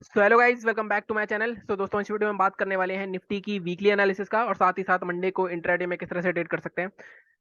So hello guys, welcome back to my channel. So दोस्तों, इस video में हम बात करने वाले हैं निफ्टी की वीकली एनालिसिस का और साथ ही साथ मंडे को इंट्राडे में किस तरह से ट्रेड कर सकते हैं।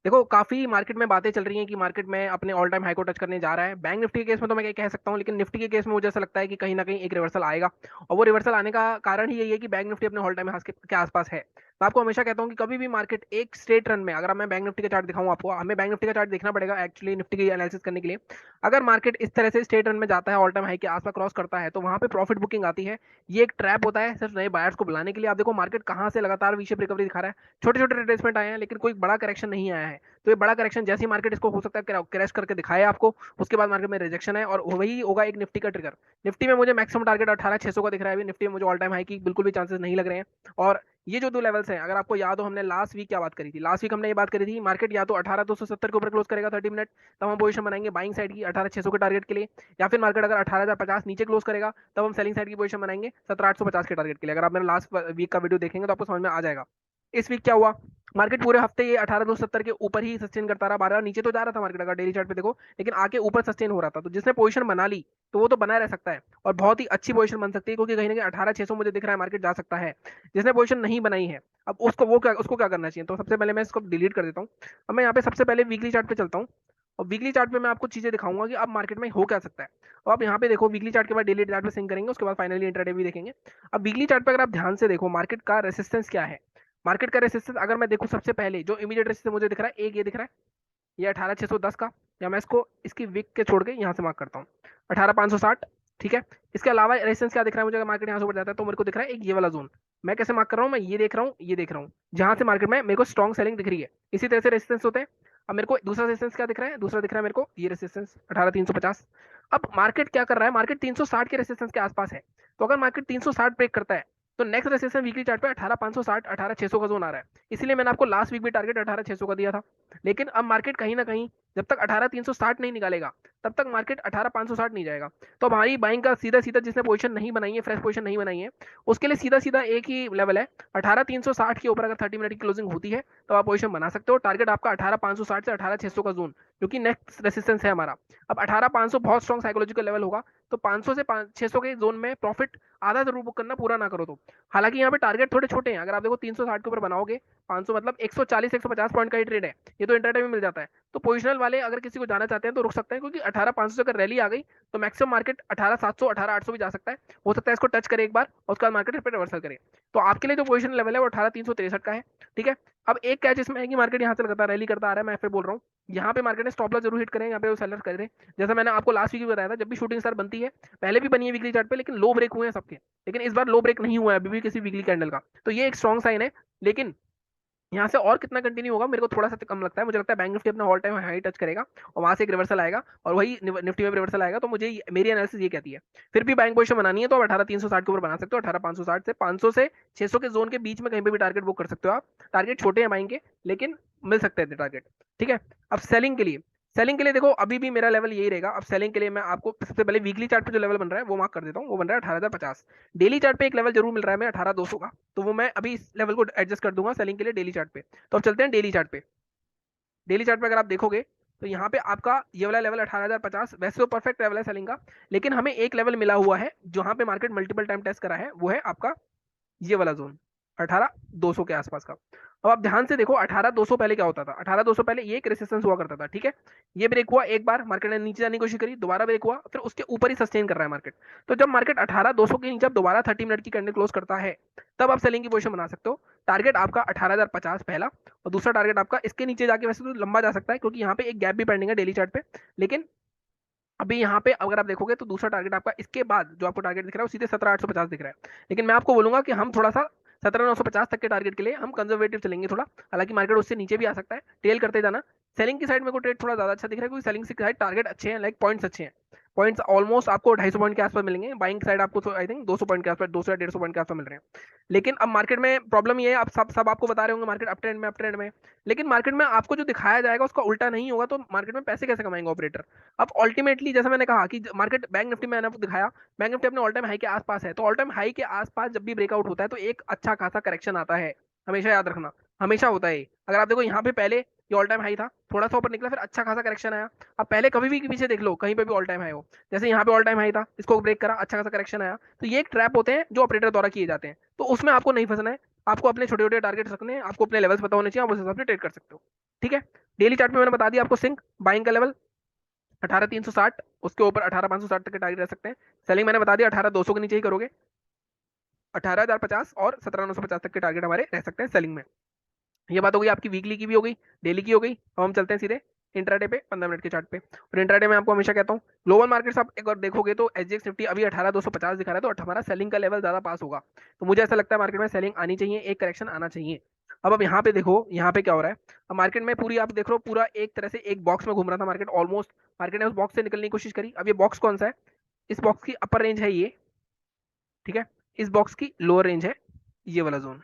देखो, काफी मार्केट में बातें चल रही हैं कि मार्केट में अपने ऑल टाइम हाई को टच करने जा रहा है। बैंक निफ्टी के केस में तो मैं क्या कह सकता हूं, लेकिन निफ्टी के केस में मुझे ऐसा लगता है कि कहीं ना कहीं एक रिवर्सल आएगा। और वो रिवर्सल आने का कारण ही यही है कि बैंक निफ्टी अपने ऑल टाइम हाई के आसपास है। मैं आपको हमेशा कहता हूं कि कभी भी मार्केट एक स्ट्रेट रन में, अगर मैं बैंक निफ्टी का चार्ट दिखाऊं आपको, हमें बैंक निफ्टी का चार्ट देखना पड़ेगा एक्चुअली निफ्टी की एनालिसिस करने के लिए। अगर मार्केट इस तरह से स्ट्रेट रन में जाता है, ऑल टाइम हाई के आसपास क्रॉस करता है, तो वहां पे प्रॉफिट बुकिंग आती है। ये एक ट्रैप होता है सिर्फ नए बायर्स को बुलाने के लिए। आप देखो, मार्केट कहां से लगातार वी शेप रिकवरी दिखा रहा है। छोटे छोटे रिट्रेसमेंट आए हैं, लेकिन कोई बड़ा करेक्शन नहीं आया है। तो ये बड़ा करेक्शन जैसे ही मार्केट इसको हो सकता है क्रैश करके दिखाए आपको, उसके बाद मार्केट में रिजेक्शन है और वही होगा एक निफ्टी का ट्रिगर। निफ्टी में मुझे मैक्सिमम टारगेट 18,600 का दिख रहा है। अभी निफ्टी में मुझे ऑल टाइम हाई की बिल्कुल भी चांसेस नहीं लग रहे हैं। और ये जो दो लेवल्स हैं, अगर आपको याद हो, हमने लास्ट वीक क्या बात करी थी। लास्ट वीक हमने ये बात करी थी, मार्केट या तो 18,270 के ऊपर क्लोज करेगा 30 मिनट, तब हम पोजीशन बनाएंगे बाइंग साइड की 18,600 के टारगेट के लिए। या फिर मार्केट अगर 18,050 नीचे क्लोज करेगा, तब हम सेलिंग साइड की पोजीशन बनाएंगे 17,850 के टारगेट के लिए। अगर आप मेरे लास्ट वीक का वीडियो देखेंगे तो आपको समझ में आ जाएगा। इस वीक क्या हुआ, मार्केट पूरे हफ्ते ये 18,270 के ऊपर ही सस्टेन करता रहा। 12 नीचे तो जा रहा था मार्केट अगर डेली चार्ट पे देखो, लेकिन आके ऊपर सस्टेन हो रहा था। तो जिसने पोजीशन बना ली तो वो तो बना रह सकता है और बहुत ही अच्छी पोजीशन बन सकती है, क्योंकि कहीं ना कहीं 18,600 मुझे दिख रहा है मार्केट जा सकता है। जिसने पोजीशन नहीं बनाई है, अब उसको क्या करना चाहिए। तो सबसे पहले मैं इसको डिलीट कर देता हूँ। अब मैं यहाँ पे सबसे पहले वीकली चार्ट पे चलता हूँ और वीकली चार्ट पे मैं आपको चीजें दिखाऊंगा कि अब मार्केट में हो क्या सकता है। और आप यहाँ पे देखो, वीकली चार्ट के बाद डेली चार्ट पे सिंक करेंगे, उसके बाद फाइनली इंट्राडे भी देखेंगे। अब वीकली चार्ट पे अगर आप ध्यान से देखो, मार्केट का रेसिस्टेंस क्या है। मार्केट का रेसिस्टेंस अगर मैं देखूं, सबसे पहले जो इमीडिएट रेसिस्टेंस मुझे दिख रहा है, एक ये दिख रहा है, ये 18,610 का। या मैं इसको इसकी विक के छोड़ के यहाँ से मार्क करता हूँ, 18,560। ठीक है। इसके अलावा रेजिस्टेंस क्या दिख रहा है मुझे, अगर मार्केट यहाँ से ऊपर जाता है तो मेरे को दिख रहा है एक ये वाला जोन। मैं कैसे मार्क कर रहा हूँ, मैं ये देख रहा हूँ, ये देख रहा हूँ, जहां से मार्केट में मेरे को स्ट्रॉन्ग सेलिंग दिख रही है। इसी तरह से रेजिस्टेंस होते हैं। अब मेरे को दूसरा रेजिस्टेंस क्या दिख रहा है, दूसरा दिख रहा है मेरे को ये रेजिस्टेंस 18,350। अब मार्केट क्या कर रहा है, मार्केट 360 के रेजिस्टेंस के आसपास है। तो अगर मार्केट 360 ब्रेक करता है, तो नेक्स्ट रेजिस्टेंस वीकली चार्ट पे 18,560 18,600 का जोन आ रहा है। इसीलिए मैंने आपको लास्ट वीक भी टारगेट 18,600 का दिया था। लेकिन अब मार्केट कहीं ना कहीं जब तक 18,360 नहीं निकालेगा, तब तक मार्केट 18,560 नहीं जाएगा। तो अब हमारी बाइंग का सीधा सीधा, जिसने पोजीशन नहीं बनाई है, फ्रेश पोजीशन नहीं बनाई है, उसके लिए सीधा सीधा एक ही लेवल है। 18,360 के ऊपर अगर 30 मिनट की क्लोजिंग होती है तो आप पोजीशन बना सकते हो। टारगेट आपका 18,560 से 18,600 का जोन, जो कि नेक्स्ट रेसिस्टेंस है हमारा। अब 18,500 बहुत स्ट्रॉन्ग साइकोलॉजिकल लेवल होगा। तो 500 से 600 के जोन में प्रॉफिट आधा जरूर बुक करना, पूरा ना करो तो। हालांकि यहाँ पे टारगेट थोड़े छोटे हैं। अगर आप देखो 360 के ऊपर बनाओगे, 500 मतलब 140 150 पॉइंट का ही ट्रेड है। ये तो इंटरडे में मिल जाता है। तो पोजिशनल वाले अगर किसी को जाना चाहते हैं तो रुक सकते हैं, क्योंकि 18,500 से अगर रैली आ गई तो मैक्सिमम मार्केट 18,700 18,800 भी जा सकता है। हो सकता है इसको टच करे एक बार और उसके बाद मार्केट फिर रिवर्सल करे। तो आपके लिए जो पोजिशन लेवल है वो 18,363 का है। ठीक है। अब एक कैच इसमें है कि मार्केट यहाँ से लगातार रैली करता आ रहा है। मैं फिर बोल रहा हूँ, यहाँ पे मार्केट ने स्टॉप लॉस जरूर हिट करें, यहाँ पे वो सेलर करे। जैसा मैंने आपको लास्ट वीक भी बताया था, जब भी शूटिंग स्टार बनती है, पहले भी बनी है वीकली चार्ट पे, लेकिन लो ब्रेक हुए हैं सबके। लेकिन इस बार लो ब्रेक नहीं हुआ है अभी भी किसी वीकली कैंडल का। तो ये एक स्ट्रॉन्ग साइन है। लेकिन यहाँ से और कितना कंटिन्यू होगा मेरे को थोड़ा सा कम लगता है। मुझे लगता है बैंक निफ्टी अपना ऑल टाइम हाई टच करेगा और वहां से एक रिवर्सल आएगा और वही निफ्टी में रिवर्सल आएगा। तो मुझे मेरी एनालिसिस ये कहती है, फिर भी बैंक पोजीशन बनानी है तो आप 18,360 के ऊपर बना सकते हो। 18,560 से 500 से 600 के जोन के बीच में कहीं पे भी टारगेट बुक कर सकते हो आप। टारगेट छोटे हैं बैंक के, लेकिन मिल सकते हैं टारगेट। ठीक है। अब सेलिंग के लिए देखो, अभी भी मेरा लेवल यही रहेगा। अब सेलिंग के लिए मैं आपको सबसे पहले वीकली चार्ट पे जो लेवल बन रहा है वो मार्क कर देता हूँ। वो बन रहा है 18,050। डेली चार्ट पे एक लेवल जरूर मिल रहा है मैं 18,200 का, तो वो मैं अभी इस लेवल को एडजस्ट कर दूंगा सेलिंग के लिए डेली चार्ट पे। तो अब चलते हैं डेली चार्ट पे। डेली चार्ट पे अगर आप देखोगे तो यहाँ पे आपका ये वाला लेवल 18,050 वैसे तो परफेक्ट लेवल है सेलिंग का। लेकिन हमें एक लेवल मिला हुआ है जहां पे मार्केट मल्टीपल टाइम टेस्ट करा है, वो है आपका ये वाला जोन 18,200 के आसपास का। अब आप ध्यान से देखो, 18,200 पहले क्या होता था। 18,200 पहले ये एक रेसिस्टेंस हुआ करता था। ठीक है। ये ब्रेक हुआ एक बार, मार्केट ने नीचे जाने की कोशिश करी, दोबारा ब्रेक हुआ, फिर उसके ऊपर ही सस्टेन कर रहा है मार्केट। तो जब मार्केट 18,200 के नीचे दोबारा 30 मिनट की कैंडल क्लोज करता है, तब आप सेलिंग की पोजीशन बना सकते हो। टारगेट आपका 18,050 पहला, और दूसरा टारगेट आपका इसके नीचे जाके वैसे तो लंबा जा सकता है, क्योंकि यहाँ पे एक गैप भी पेंडिंग है डेली चार्ट पे। लेकिन अभी यहाँ पे अगर आप देखोगे तो दूसरा टारगेट आपका इसके बाद जो आपको टारगेट दिख रहा है वो सीधे 17,850 दिख रहा है। लेकिन मैं आपको बोलूंगा कि हम थोड़ा सा 17,950 तक के टारगेट के लिए हम कंजर्वेटिव चलेंगे थोड़ा। हालांकि मार्केट उससे नीचे भी आ सकता है, टेल करते जाना। सेलिंग की साइड में को ट्रेड थोड़ा ज्यादा अच्छा दिख रहा है, क्योंकि सेलिंग की साइड टारगेट अच्छे हैं, लाइक पॉइंट्स अच्छे हैं। पॉइंट्स ऑलमोस्ट आपको 250 पॉइंट के आसपास मिलेंगे। बाइंग साइड आपको तो आई थिंक 200 पॉइंट के आसपास, 200 या 150 पॉइंट के आसपास मिल रहे हैं। लेकिन अब मार्केट में प्रॉब्लम ये है, अब सब आपको बता रहे होंगे मार्केट अप ट्रेंड में। लेकिन मार्केट में आपको जो दिखाया जाएगा उसका उल्टा नहीं होगा, तो मार्केट में पैसे कैसे कमाएंगे ऑपरेटर। अब अल्टीमेटली जैसा मैंने कहा कि मार्केट बैंक निफ्टी में मैंने आपको दिखाया, बैंक निफ्टी अपने ऑल टाइम हाई के आसपास है। तो ऑल टाइम हाई के आसपास जब भी ब्रेकआउट होता है तो एक अच्छा खासा करेक्शन आता है। हमेशा याद रखना, हमेशा होता है। अगर आप देखो यहाँ पे पहले ये ऑल टाइम हाई था, थोड़ा सा ऊपर निकला, फिर अच्छा खासा करेक्शन आया। अब पहले कभी भी पीछे देख लो, कहीं पे भी ऑल टाइम हाई हो, जैसे यहाँ पे ऑल टाइम हाई था, इसको ब्रेक करा, अच्छा खासा करेक्शन आया। तो ये एक ट्रैप होते हैं जो ऑपरेटर द्वारा किए जाते हैं, तो उसमें आपको नहीं फंसना है। आपको अपने छोटे छोटे टारगेट्स रखने हैं, आपको अपने लेवल्स पता होने चाहिए, आप उस हिसाब से ट्रेड कर सकते हो। ठीक है, डेली चार्ट में मैंने बता दिया आपको सिंक बाइंग का लेवल 18,360, उसके ऊपर 18,560 तक के टारगेट रह सकते हैं। सेलिंग मैंने बता दिया 18,200 के नीचे ही करोगे, 18,050 और 17,950 तक के टारगेट हमारे रह सकते हैं सेलिंग में। ये बात हो गई आपकी वीकली की भी हो गई, डेली की हो गई। अब हम चलते हैं सीधे इंट्राडे पे, 15 मिनट के चार्ट पे। और इंट्राडे में आपको हमेशा कहता हूँ, ग्लोबल मार्केट्स आप एक बार देखोगे तो एसजीएक्स निफ्टी अभी 18,250 दिखा रहा है, तो हमारा सेलिंग का लेवल ज्यादा पास होगा। तो मुझे ऐसा लगता है मार्केट में सेलिंग आनी चाहिए, एक करेक्शन आना चाहिए। अब यहाँ पे देखो, यहाँ पे क्या हो रहा है। अब मार्केट में पूरी आप देख रहे हो, पूरा एक तरह से एक बॉक्स में घूम रहा था मार्केट ऑलमोस्ट। मार्केट ने उस बॉक्स से निकलने की कोशिश करी। अब ये बॉक्स कौन सा है, इस बॉक्स की अपर रेंज है ये, ठीक है, इस बॉक्स की लोअर रेंज है ये वाला जोन।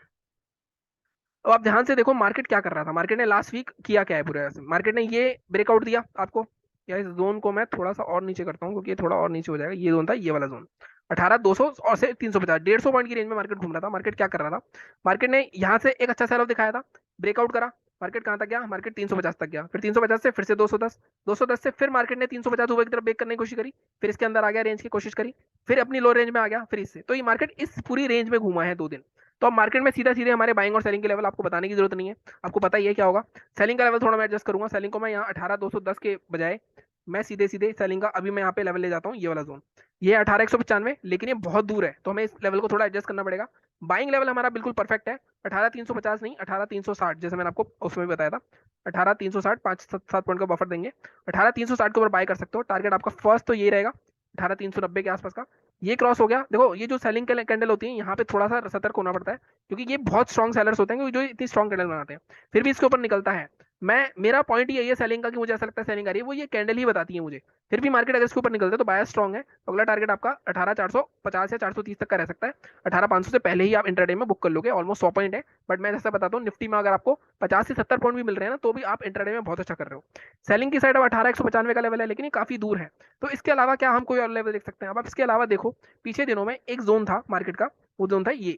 अब आप ध्यान से देखो मार्केट क्या कर रहा था। मार्केट ने लास्ट वीक किया क्या है पूरे ऐसे, मार्केट ने ये ब्रेकआउट दिया आपको, या इस जोन को मैं थोड़ा सा और नीचे करता हूँ क्योंकि ये थोड़ा और नीचे हो जाएगा। ये जोन था, ये वाला जोन 18,200 और से 350, 150 पॉइंट की रेंज में मार्केट घूम रहा था। मार्केट क्या कर रहा था, मार्केट ने यहाँ से एक अच्छा सेल ऑफ दिखाया था, ब्रेकआउट करा, मार्केट कहाँ तक गया, मार्केट 350 तक गया, फिर 350 से फिर से 210, 210 से फिर मार्केट ने 350 ऊपर की तरफ ब्रेक करने की कोशिश करी, फिर इसके अंदर आ गया, रेंज की कोशिश करी, फिर अपनी लो रेंज में आ गया, फिर इससे। तो ये मार्केट इस पूरी रेंज में घूमा है 2 दिन। तो अब मार्केट में सीधा सीधे हमारे बाइंग और सेलिंग के लेवल आपको बताने की जरूरत नहीं है, आपको पता ही है क्या होगा। सेलिंग का लेवल थोड़ा मैं एडजस्ट करूंगा, सेलिंग को मैं यहाँ 18,210 के बजाय मैं सीधे सीधे सेलिंग का अभी मैं यहाँ पे लेवल ले जाता हूँ, ये वाला जोन, ये 18,195, लेकिन ये बहुत दूर है, तो हमें इस लेवल को थोड़ा एडजस्ट करना पड़ेगा। बाइंग लेवल हमारा बिल्कुल परफेक्ट है, 18,350 नहीं, 18,360, जैसे मैंने आपको उसमें भी बताया था। 18,360, 5-7 पॉइंट का बफर देंगे, 18,360 के ऊपर बाय कर सकते हो। टारगेट आपका फर्स्ट तो ये रहेगा 18,390 के आसपास का। ये क्रॉस हो गया, देखो ये जो सेलिंग कैंडल होती है यहाँ पे थोड़ा सा सतर्क होना पड़ता है, क्योंकि ये बहुत स्ट्रॉन्ग सेलर्स होते हैं, क्योंकि जो इतनी स्ट्रॉन्ग कैंडल बनाते हैं, फिर भी इसके ऊपर निकलता है। मेरा पॉइंट यही है सेलिंग का, कि मुझे ऐसा लगता है सेलिंग आ रही है, वो ये कैंडल ही बताती है मुझे। फिर भी मार्केट अगर इसके ऊपर निकलता है तो बायस स्ट्रॉन्ग है, तो अगला टारगेट आपका 18,450 या 430 तक का रह सकता है। 18,500 से पहले ही आप इंट्राडे में बुक कर लोगे, ऑलमोस्ट 100 पॉइंट है। बट मैं जैसा बताता हूँ, निफ्टी में अगर आपको 50 से 70 पॉइंट भी मिल रहे हैं ना, तो भी आप इंट्राडे में बहुत अच्छा कर रहे हो। सेलिंग की साइड अब 18,195 का लेवल है, लेकिन ये काफी दूर है। तो इसके अलावा क्या हम कोई और लेवल देख सकते हैं। अब आप इसके अलावा देखो, पीछे दिनों में एक जोन था मार्केट का, वो जोन था ये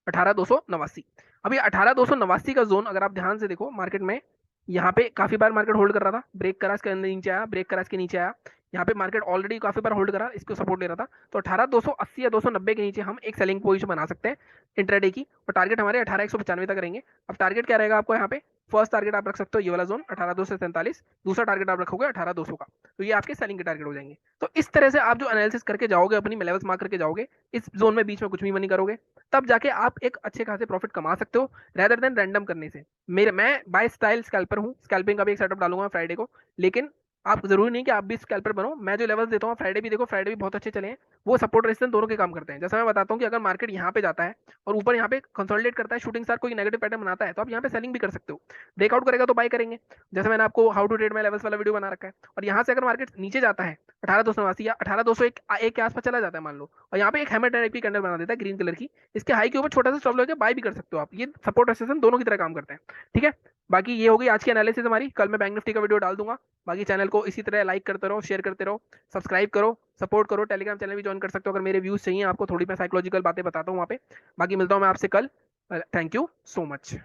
18,289। अभी 18,289 का जोन अगर आप ध्यान से देखो मार्केट में, यहाँ पे काफी बार मार्केट होल्ड कर रहा था, ब्रेक करा, इसके अंदर नीचे आया, ब्रेक करा, इसके नीचे आया। यहाँ पे मार्केट ऑलरेडी काफी बार होल्ड करा, इसको सपोर्ट ले रहा था। तो 18,280 या 290 के नीचे हम एक सेलिंग पोजीशन बना सकते हैं इंट्राडे की, और टारगेट हमारे 18,195 तक रहेंगे। अब टारगेट क्या रहेगा आपको यहाँ पे, फर्स्ट टारगेट आप रख सकते हो ये वाला जोन 18,243, दूसरा टारगेट आप रखोगे 18,200 का, तो ये आपके सेलिंग के टारगेट हो जाएंगे। तो इस तरह से आप जो एनालिसिस करके जाओगे, अपनी लेवल्स मार्क करके जाओगे, इस जोन में बीच में कुछ भी मनी करोगे, तब जाके आप एक अच्छे खासे प्रॉफिट कमा सकते हो, रेदर देन रैंडम करने से। मैं बाय स्टाइल स्कैल्पर हूँ, स्कैल्पिंग का भी एक सेटअप डालूंगा फ्राइडे को, लेकिन आप जरूरी नहीं कि आप भी स्कैल्पर बनो। मैं जो लेवल्स देता हूँ फ्राइडे भी देखो, फ्राइडे भी बहुत अच्छे चले हैं, वो सपोर्ट रेजिस्टेंस दोनों के काम करते हैं। जैसा मैं बताता हूँ कि अगर मार्केट यहाँ पे जाता है और ऊपर यहाँ पे कंसोलिडेट करता है, शूटिंग स्टार कोई नेगेटिव पैटर्न बनाता है, तो आप यहाँ पे सेलिंग भी कर सकते हो। ब्रेकआउट करेगा तो बाय करेंगे, जैसे मैंने आपको हाउ टू ट्रेड में लेवल्स वाला वीडियो बना रखा है। और यहाँ से अगर मार्केट नीचे जाता है 18,289 या 18,201 के आसपास चला जाता है मान लो, और यहाँ पे एक हैमर टाइप की कैंडल बना देता है ग्रीन कलर की, इसके हाई के ऊपर छोटा सा स्टॉप लेके बाय भी कर सकते हो आप। ये सपोर्ट रेजिस्टेंस दोनों की तरह काम करते हैं। ठीक है, बाकी ये होगी आज की एनालिसिस हमारी। कल मैं बैंक निफ्टी का वीडियो डाल दूंगा। बाकी चैनल को इसी तरह लाइक करते रहो, शेयर करते रहो, सब्सक्राइब करो, सपोर्ट करो। टेलीग्राम चैनल भी ज्वाइन कर सकते हो अगर मेरे व्यूज चाहिए आपको, थोड़ी मैं साइकोलॉजिकल बातें बताता हूँ वहाँ पे। बाकी मिलता हूँ मैं आपसे कल। Thank you so much.